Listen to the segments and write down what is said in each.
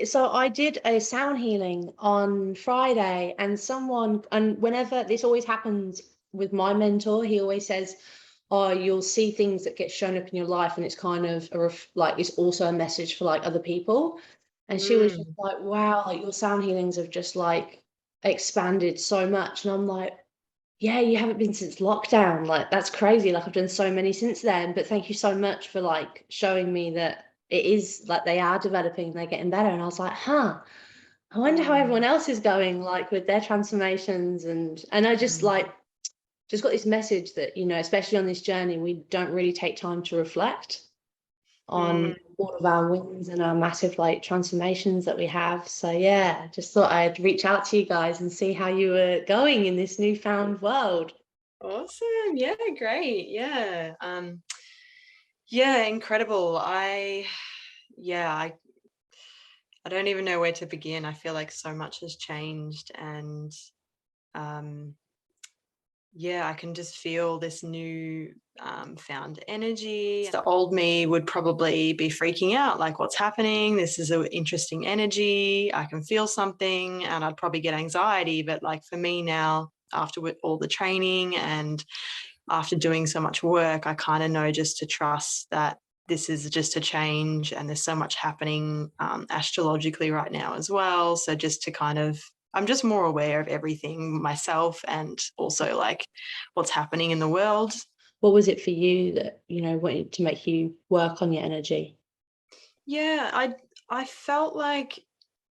So I did a sound healing on Friday, and whenever this always happens with my mentor, he always says, "Oh, you'll see things that get shown up in your life, and it's kind of like it's also a message for like other people." And she was just Mm. like, "Wow, like your sound healings have just like expanded so much." And I'm like, "Yeah, you haven't been since lockdown. Like that's crazy. Like I've done so many since then. But thank you so much for like showing me that it is like they are developing, they're getting better." And I was like, "Huh, I wonder how everyone Mm. else is going like with their transformations." And I just Mm. like just got this message that, especially on this journey, we don't really take time to reflect on Mm. all of our wins and our massive like transformations that we have. So yeah, just thought I'd reach out to you guys and see how you were going in this newfound world. Awesome. Yeah, great. Yeah. Yeah, incredible. Yeah, I don't even know where to begin. I feel like so much has changed, and um yeah, I can just feel this new found energy. The old me would probably be freaking out, like, what's happening? This is an interesting energy. I can feel something, and I'd probably get anxiety. But like for me now, after with all the training and after doing so much work, I kind of know just to trust that this is just a change, and there's so much happening astrologically right now as well. So just to kind of, I'm just more aware of everything myself, and also like what's happening in the world. What was it for you that, wanted to make you work on your energy? Yeah, I felt like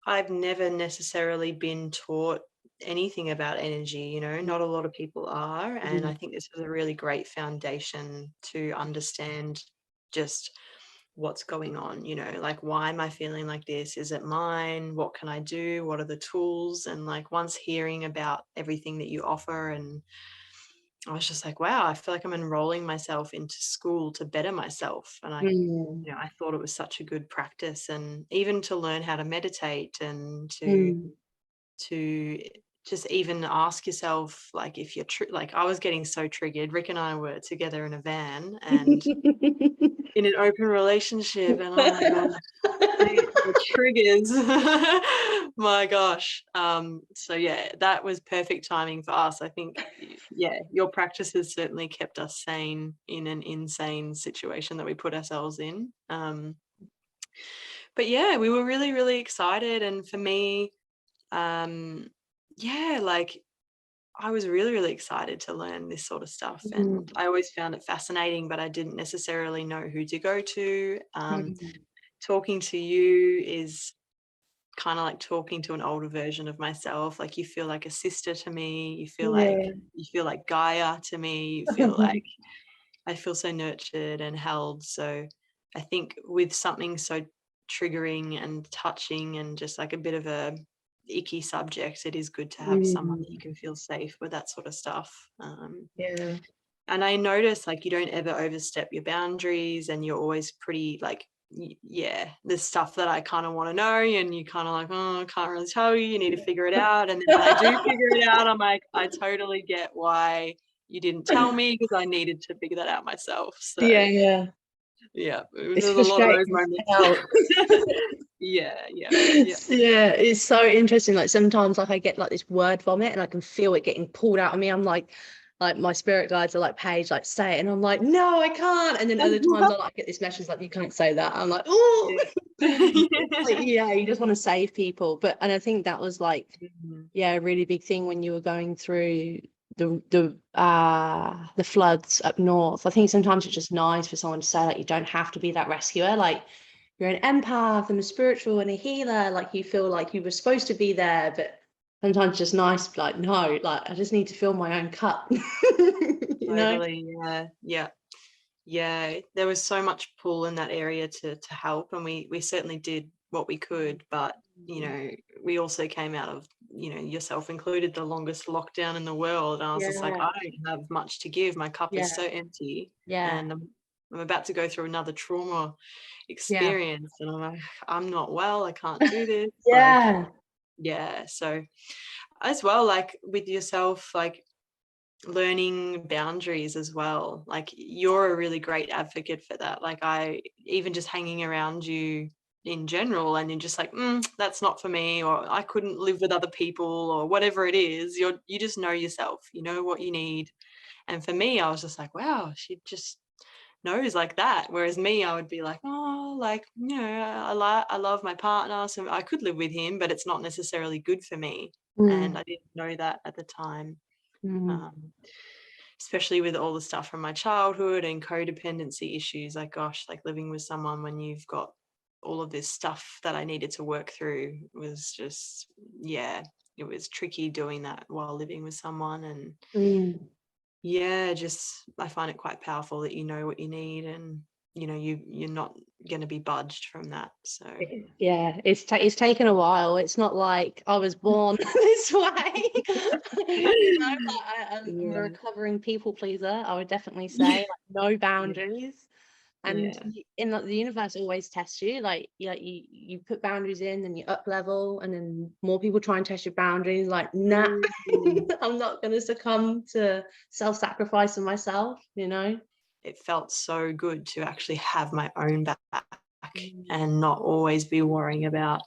I've never necessarily been taught anything about energy, not a lot of people are. And I Mm, think this was a really great foundation to understand just what's going on, like, why am I feeling like this? Is it mine? What can I do? What are the tools? And like once hearing about everything that you offer, and I was just like, wow, I feel like I'm enrolling myself into school to better myself. And mm, I thought it was such a good practice, and even to learn how to meditate, and mm. to just even ask yourself, like, if you're like, I was getting so triggered. Rick and I were together in a van and in an open relationship, and oh my god, the triggers. My gosh. So yeah, that was perfect timing for us. I think, yeah, your practice has certainly kept us sane in an insane situation that we put ourselves in. But yeah, we were really, really excited. And for me, um, yeah, like, I was really, really excited to learn this sort of stuff. Mm, And I always found it fascinating, but I didn't necessarily know who to go to. mm. Talking to you is kind of like talking to an older version of myself. Like, you feel like a sister to me. Yeah. You feel like Gaia to me. You feel like I feel so nurtured and held. So I think with something so triggering and touching and just like a bit of a icky subject, it is good to have someone that you Mm, can feel safe with that sort of stuff. yeah. And I notice, like, you don't ever overstep your boundaries, and you're always pretty like, yeah, there's stuff that I kind of want to know, and you kind of like, oh, I can't really tell you. You need to figure it out. And then when I do figure it out, I'm like, I totally get why you didn't tell me, because I needed to figure that out myself. So Yeah, yeah. yeah, It's there's a lot of those frustrating as moments. hell. Yeah, yeah, yeah. Yeah, it's so interesting. Like sometimes like I get like this word vomit and I can feel it getting pulled out of me. I'm like my spirit guides are like, Paige, like say it. And I'm like, no, I can't. And then other times I like get this message like, you can't say that. I'm like, oh, it's like, Yeah. yeah, you just want to save people. And I think that was like, Mhm. yeah, a really big thing when you were going through the floods up north. I think sometimes it's just nice for someone to say like you don't have to be that rescuer. Like you're an empath and a spiritual and a healer. Like you feel like you were supposed to be there, but sometimes it's just nice to be like, no, like I just need to fill my own cup. you know? Totally. Yeah, yeah. Yeah, there was so much pull in that area to help, and we certainly did what we could. But we also came out of, yourself included, the longest lockdown in the world. And I was just like, Yeah, I don't have much to give. My cup is yeah, so empty, yeah, and I'm about to go through another trauma yeah, experience, and I'm like, I'm not well. I can't do this. Like, yeah. yeah. So as well, like with yourself, like learning boundaries as well. Like, you're a really great advocate for that. Like, I even just hanging around you, in general, and you're just like, that's not for me, or I couldn't live with other people, or whatever it is. You just know yourself, you know what you need. And for me, I was just like, wow, she just knows like that. Whereas me, I would be like, oh, like, I love my partner, so I could live with him, but it's not necessarily good for me. And Mm, I didn't know that at the time. mm, Um, Especially with all the stuff from my childhood and codependency issues. Like, gosh, like living with someone when you've got all of this stuff that I needed to work through was just, yeah, it was tricky doing that while living with someone. And mm. yeah, just I find it quite powerful that you know what you need, and you're not going to be budged from that. So Yeah, it's taken a while. It's not like I was born this way. Like I'm a yeah. recovering people pleaser. I would definitely say, Yeah. like, no Yeah. boundaries. And Yeah. in like the universe always tests you. Like you put boundaries in, then you up level, and then more people try and test your boundaries. Like, nah, Mm. I'm not going to succumb to self-sacrifice of myself. It felt so good to actually have my own back Mm. and not always be worrying about,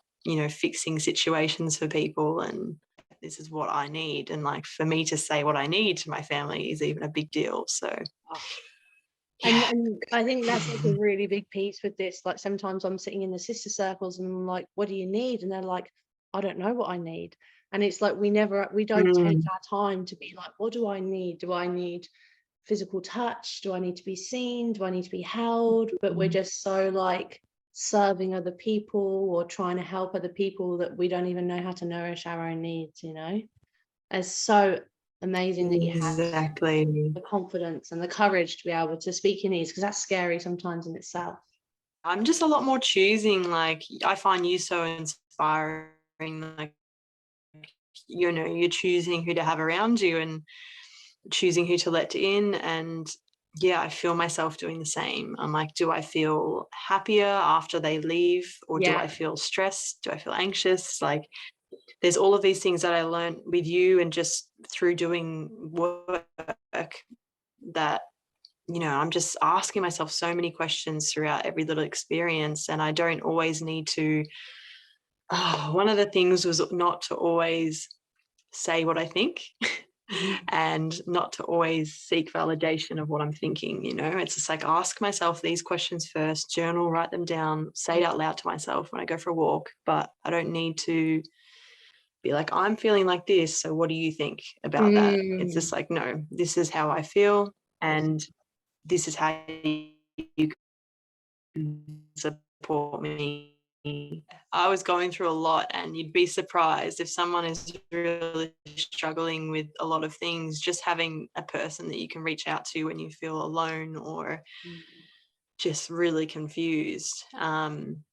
fixing situations for people, and this is what I need. And like for me to say what I need to my family is even a big deal. So And yeah. and I think that's like a really big piece with this. Like sometimes I'm sitting in the sister circles and I'm like, what do you need? And they're like, I don't know what I need. And it's like we don't take Mm. our time to be like, what do I need? Do I need physical touch? Do I need to be seen? Do I need to be held? But we're just so like serving other people or trying to help other people that we don't even know how to nourish our own needs. It's so amazing that you have Exactly. the confidence and the courage to be able to speak your needs, because that's scary sometimes in itself. I'm just a lot more choosing. Like I find you so inspiring. Like, you're choosing who to have around you and choosing who to let in. And yeah, I feel myself doing the same. I'm like, do I feel happier after they leave, or do I Yeah. feel stressed? Do I feel anxious? Like there's all of these things that I learned with you and just through doing work that, I'm just asking myself so many questions throughout every little experience. And I don't always need to, one of the things was not to always say what I think Mhm. and not to always seek validation of what I'm thinking. It's just like ask myself these questions first, journal, write them down, say it out loud to myself when I go for a walk. But I don't need to be like, I'm feeling like this, so what do you think about that? It's Mm. just like, no, this is how I feel, and this is how you can support me. I was going through a lot, and you'd be surprised if someone is really struggling with a lot of things, just having a person that you can reach out to when you feel alone or just really confused,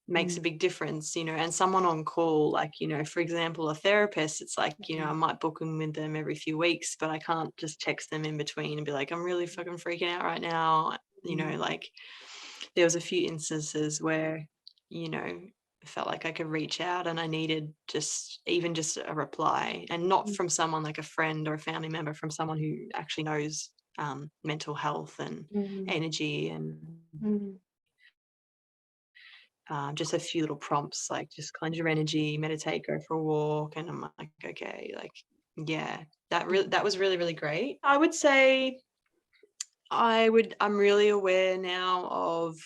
makes a Mm. big difference. And someone on call, like, for example, a therapist, it's like, I might book in with them every few weeks, but I can't just text them in between and be like, I'm really fucking freaking out right now. Like there was a few instances where, I felt like I could reach out and I needed just a reply, and not Mm. from someone like a friend or a family member, from someone who actually knows mental health and Mm. energy, and Mm. just a few little prompts like just cleanse your energy, meditate, go for a walk. And I'm like, okay, like, yeah, that was really, really great. I would say I'm really aware now of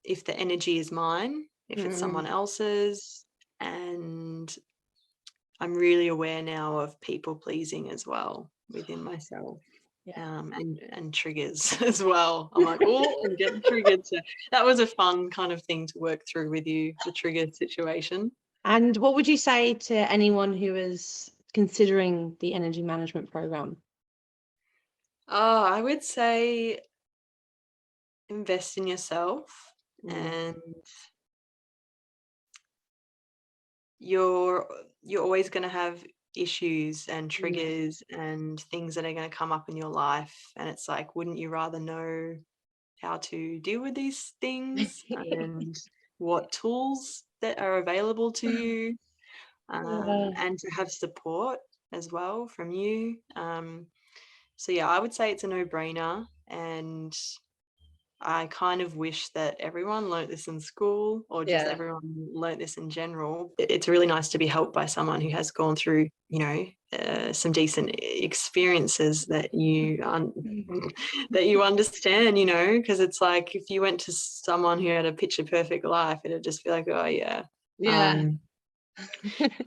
if the energy is mine, if it's Mm. someone else's. And I'm really aware now of people pleasing as well within myself, Yeah. and triggers as well. I'm like, oh, I'm getting triggered. So that was a fun kind of thing to work through with you, the trigger situation. And what would you say to anyone who is considering the energy management program? Oh, I would say invest in yourself, Mm. and you're you're always going to have issues and Mm. triggers and things that are going to come up in your life. And it's like, wouldn't you rather know how to deal with these things and what tools that are available to you, Yeah. and to have support as well from you. So yeah, I would say it's a no-brainer. And I kind of wish that everyone learnt this in school, or just Yeah. everyone learnt this in general. It's really nice to be helped by someone who has gone through, some decent experiences that that you understand, because it's like if you went to someone who had a picture perfect life, it'd just be like, oh yeah. Yeah. Um,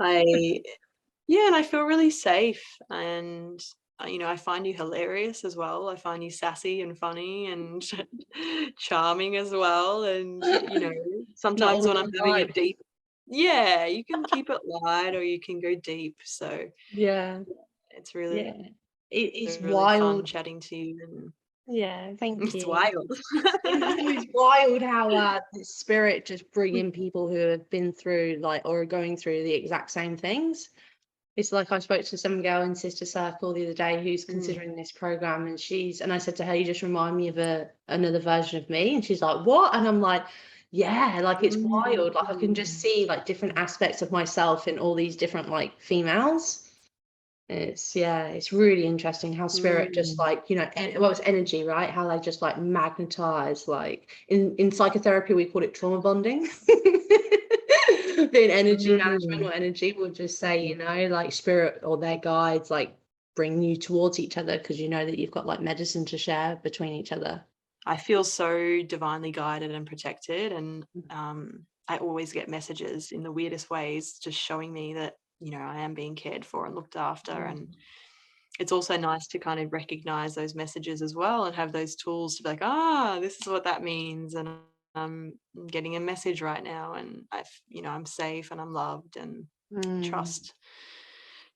I Yeah, and I feel really safe, and I find you hilarious as well. I find you sassy and funny and charming as well, and Not sometimes all when I'm the having a time. deep, yeah, you can keep it light or you can go deep. So Yeah. it's really, Yeah. It's really fun wild. chatting to you, and Yeah, thank it's you. wild. It's wild how the spirit just bringing people who have been through like or are going through the exact same things. It's like I spoke to some girl in Sister Circle the other day who's Mm. considering this program, and I said to her, "You just remind me of another version of me," and she's like, "What?" And I'm like, "Yeah, like it's wild. Like I can just Mm. see like different aspects of myself in all these different like females." It's really interesting how spirit just Mm. like, well, it's energy, right? How they just like magnetize, like in psychotherapy, we call it trauma bonding. Being energy management Mm. or energy, we'll just say, like spirit or their guides, like bring you towards each other because you know that you've got like medicine to share between each other. I feel so divinely guided and protected, and I always get messages in the weirdest ways, just showing me that I am being cared for and looked after. And it's also nice to kind of recognize those messages as well and have those tools to be like, this is what that means, and I'm getting a message right now, and I'm safe and I'm loved, and Mm.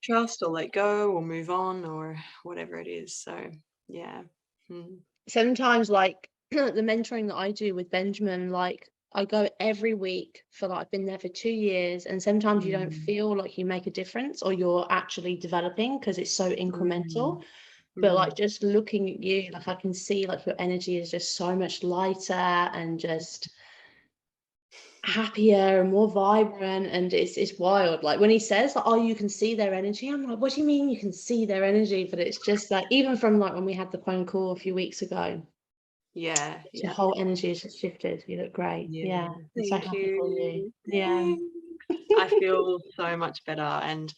trust or let go or move on or whatever it is. So yeah. Mm. Sometimes like the mentoring that I do with Benjamin, like I go every week for like I've been there for 2 years, and sometimes you don't Mm. feel like you make a difference or you're actually developing because it's so Mm. incremental. But like Mm. just looking at you, like I can see like your energy is just so much lighter and just happier and more vibrant, and it's wild. Like when he says like, oh, you can see their energy, I'm like, what do you mean you can see their energy? But it's just like even from like when we had the phone call a few weeks ago, Yeah, your yeah, whole energy has just shifted. You look great. yeah. Yeah, I'm so Thank happy for you. you. Yeah. Thanks. I feel so much better, and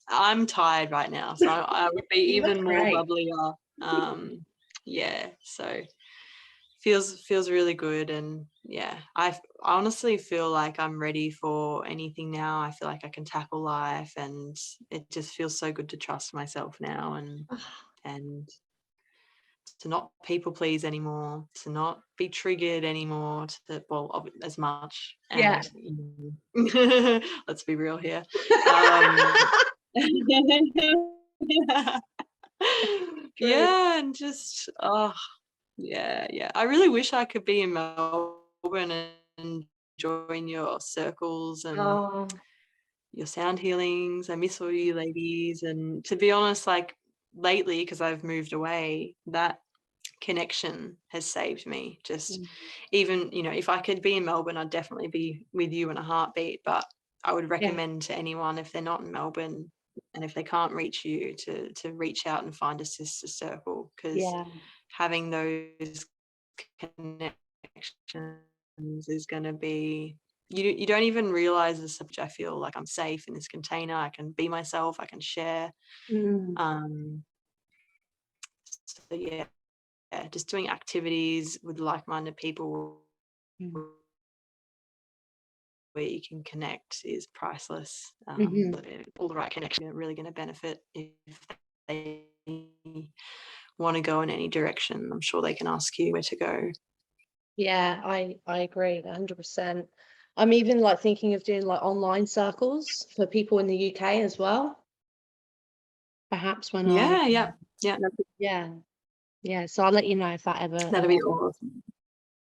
I'm tired right now, so I would be You look even more great. bubblier. Yeah, so feels really good, and yeah, I honestly feel like I'm ready for anything now. I feel like I can tackle life, and it just feels so good to trust myself now, and to not people please anymore, to not be triggered anymore, as much. Yeah. And let's be real here. Um, yeah, True. yeah, and just yeah, yeah. I really wish I could be in Melbourne and join your circles and Oh, your sound healings. I miss all you ladies, and to be honest, like lately, because I've moved away, that connection has saved me. Just mm, even, if I could be in Melbourne, I'd definitely be with you in a heartbeat. But I would yeah, recommend to anyone, if they're not in Melbourne and if they can't reach you, to reach out and find a sister circle, because yeah. having those connections is going to be, you don't even realize this. I feel like I'm safe in this container. I can be myself. I can share. Mm, um so yeah, just doing activities with like-minded people mm, where you can connect is priceless. mhm. All the right connections are really going to benefit if they want to go in any direction. I'm sure they can ask you where to go. Yeah, I agree 100%. I'm even like thinking of doing like online circles for people in the UK as well. Perhaps when I Yeah, yeah, yeah. yeah, yeah. So I'll let you know if that ever That'll be awesome.